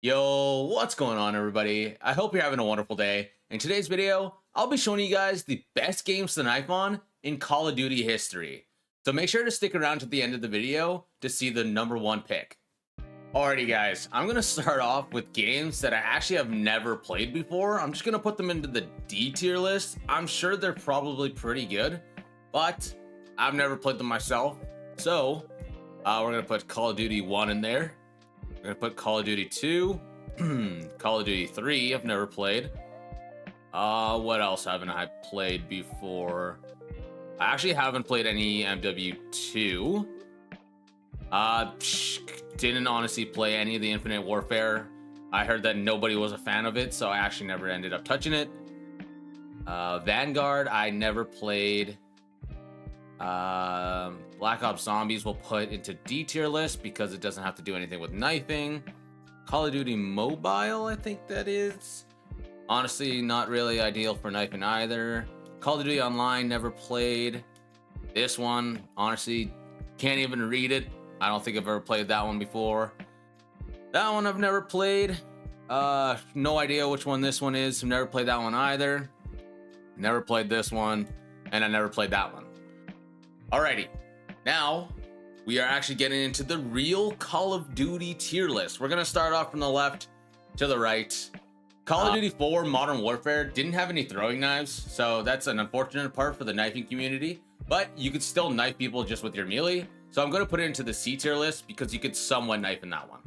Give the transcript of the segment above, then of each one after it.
Yo, what's going on, everybody? I hope you're having a wonderful day. In today's video, I'll be showing you guys the best games to knife on in Call of Duty history. So make sure to stick around to the end of the video to see the #1 pick. Alrighty guys, I'm going to start off with games that I actually have never played before. I'm just going to put them into the D tier list. I'm sure they're probably pretty good, but I've never played them myself. So we're going to put Call of Duty 1 in there. We're going to put Call of Duty 2, Call of Duty 3, I've never played. What else haven't I played before? I actually haven't played any MW2. Didn't honestly play any of the Infinite Warfare. I heard that nobody was a fan of it, so I actually never ended up touching it. Vanguard, I never played. Black Ops Zombies we'll put into D tier list because it doesn't have to do anything with knifing. Call of Duty Mobile, I think that is. Honestly, not really ideal for knifing either. Call of Duty Online, never played. This one, honestly, can't even read it. I don't think I've ever played that one before. That one I've never played. No idea which one this one is. I've never played that one either. Never played this one, and I never played that one. Alrighty, now we are actually getting into the real Call of Duty tier list. We're gonna start off from the left to the right. Call of Duty 4 Modern Warfare didn't have any throwing knives, so that's an unfortunate part for the knifing community, but you could still knife people just with your melee. So I'm going to put it into the C tier list because you could somewhat knife in that one.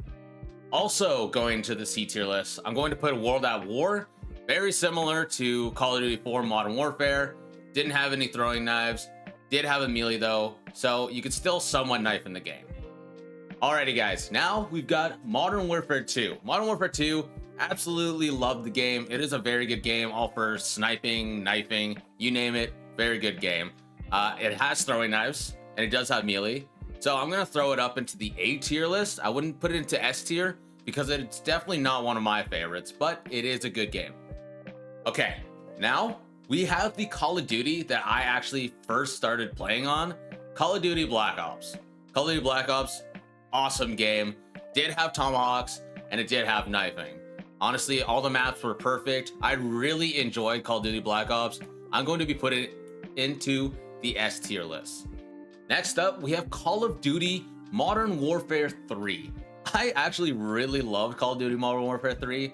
Also going to the C tier list, I'm going to put World at War. Very similar to Call of Duty 4 Modern Warfare. Didn't have any throwing knives. Did have a melee though, so you could still somewhat knife in the game. Alrighty guys, now we've got Modern Warfare 2. Modern Warfare 2, absolutely love the game. It is a very good game, all for sniping, knifing, you name it, very good game. It has throwing knives, and it does have melee. So I'm gonna throw it up into the A tier list. I wouldn't put it into S tier because it's definitely not one of my favorites, but it is a good game. Okay, now we have the Call of Duty that I actually first started playing on, Call of Duty Black Ops. Call of Duty Black Ops, awesome game. Did have tomahawks and it did have knifing. Honestly, all the maps were perfect. I really enjoyed Call of Duty Black Ops. I'm going to be putting it into the S tier list. Next up, we have Call of Duty Modern Warfare 3. I actually really loved Call of Duty Modern Warfare 3.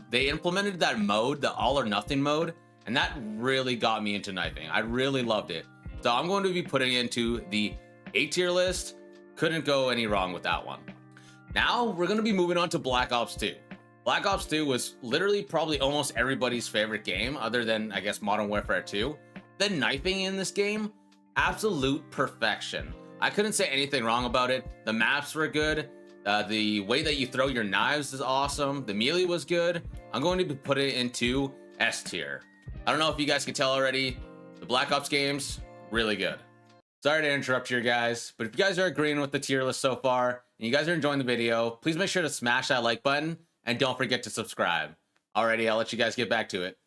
They implemented that mode, the all or nothing mode, and that really got me into knifing. I really loved it. So I'm going to be putting it into the A tier list. Couldn't go any wrong with that one. Now we're going to be moving on to Black Ops 2. Black Ops 2 was literally probably almost everybody's favorite game, other than, I guess, Modern Warfare 2. The knifing in this game, absolute perfection. I couldn't say anything wrong about it. The maps were good. The way that you throw your knives is awesome. The melee was good. I'm going to be putting it into S tier. I don't know if you guys can tell already. The Black Ops games, really good. Sorry to interrupt you guys, but if you guys are agreeing with the tier list so far, and you guys are enjoying the video, please make sure to smash that like button, and don't forget to subscribe. Alrighty, I'll let you guys get back to it.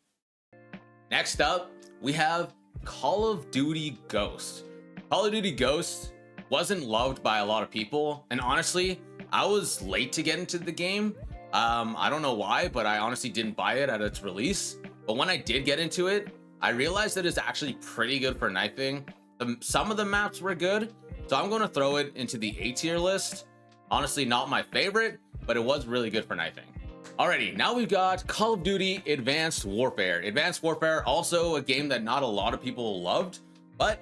Next up, we have Call of Duty Ghosts. Call of Duty Ghosts wasn't loved by a lot of people, and honestly, I was late to get into the game. I don't know why, but I honestly didn't buy it at its release. But when I did get into it, I realized that it's actually pretty good for knifing. Some of the maps were good, so I'm going to throw it into the A tier list. Honestly, not my favorite, but it was really good for knifing. Alrighty, now we've got Call of Duty Advanced Warfare. Advanced Warfare, also a game that not a lot of people loved, but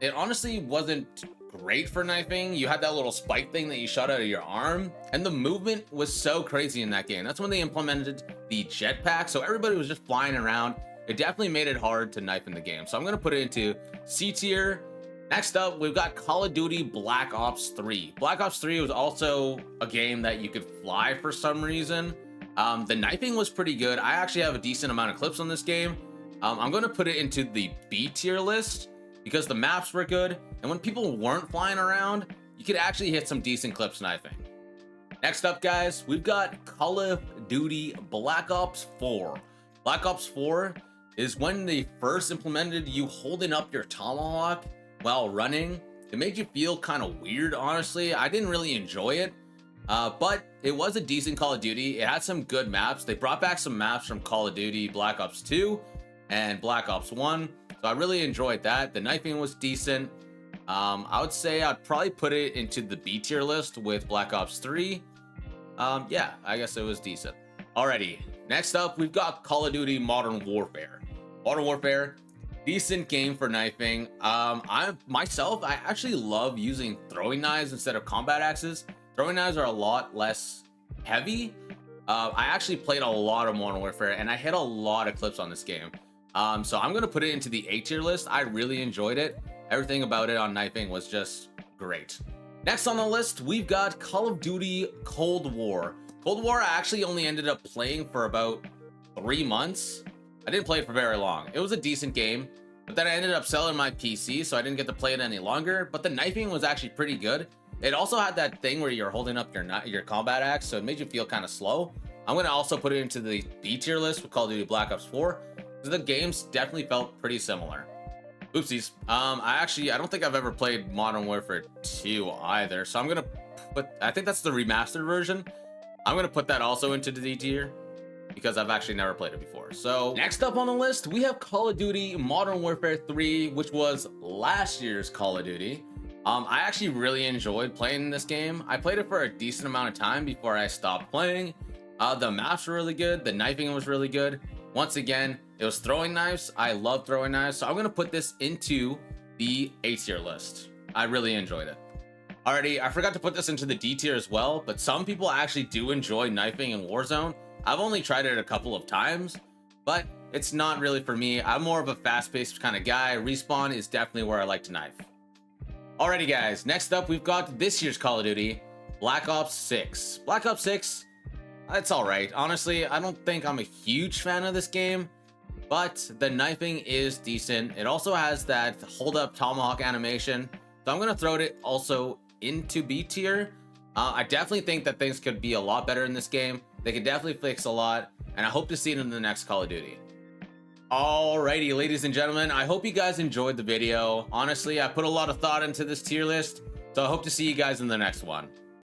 it honestly wasn't great for knifing. You had that little spike thing that you shot out of your arm, and the movement was so crazy in that game. That's when they implemented the jetpack, so everybody was just flying around. It definitely made it hard to knife in the game, so I'm going to put it into C tier. Next up, we've got Call of Duty Black Ops 3. Black Ops 3 was also a game that you could fly for some reason. The knifing was pretty good. I actually have a decent amount of clips on this game. I'm going to put it into the B tier list because the maps were good, and when people weren't flying around, you could actually hit some decent clips knifing. Next up, guys, we've got Call of Duty Black Ops 4. Black Ops 4 is when they first implemented you holding up your tomahawk while running. It made you feel kind of weird, honestly. I didn't really enjoy it. But it was a decent Call of Duty. It had some good maps. They brought back some maps from Call of Duty Black Ops 2 and Black Ops 1. So I really enjoyed that. The knifing was decent. I would say I'd probably put it into the B tier list with Black Ops 3. Yeah, I guess it was decent. Alrighty, next up, we've got Call of Duty Modern Warfare. Modern Warfare, decent game for knifing. I actually love using throwing knives instead of combat axes. Throwing knives are a lot less heavy. I actually played a lot of Modern Warfare and I hit a lot of clips on this game. So I'm gonna put it into the A tier list. I really enjoyed it. Everything about it on knifing was just great. Next on the list, we've got Call of Duty Cold War. Cold War, I actually only ended up playing for about 3 months. I didn't play it for very long. It was a decent game, but then I ended up selling my PC, so I didn't get to play it any longer. But the knifing was actually pretty good. It also had that thing where you're holding up your combat axe, so it made you feel kind of slow. I'm gonna also put it into the B tier list with Call of Duty Black Ops 4, because the games definitely felt pretty similar. Oopsies. I don't think I've ever played Modern Warfare 2 either, so I'm gonna put, I think that's the remastered version. I'm gonna put that also into the D tier because I've actually never played it before. So next up on the list, we have Call of Duty Modern Warfare 3, which was last year's Call of Duty. I actually really enjoyed playing this game. I played it for a decent amount of time before I stopped playing. The maps were really good. The knifing was really good. Once again, it was throwing knives. I love throwing knives, so I'm gonna put this into the A tier list. I really enjoyed it. Alrighty, I forgot to put this into the D tier as well, but some people actually do enjoy knifing in Warzone. I've only tried it a couple of times, but it's not really for me. I'm more of a fast-paced kind of guy. Respawn is definitely where I like to knife. Alrighty guys, next up we've got this year's Call of Duty, Black Ops 6. Black Ops 6, it's alright. Honestly, I don't think I'm a huge fan of this game, but the knifing is decent. It also has that hold up tomahawk animation, so I'm gonna throw it also into B tier. I definitely think that things could be a lot better in this game. They could definitely fix a lot, and I hope to see it in the next Call of Duty. Alrighty, ladies and gentlemen, I hope you guys enjoyed the video. Honestly, I put a lot of thought into this tier list, so I hope to see you guys in the next one.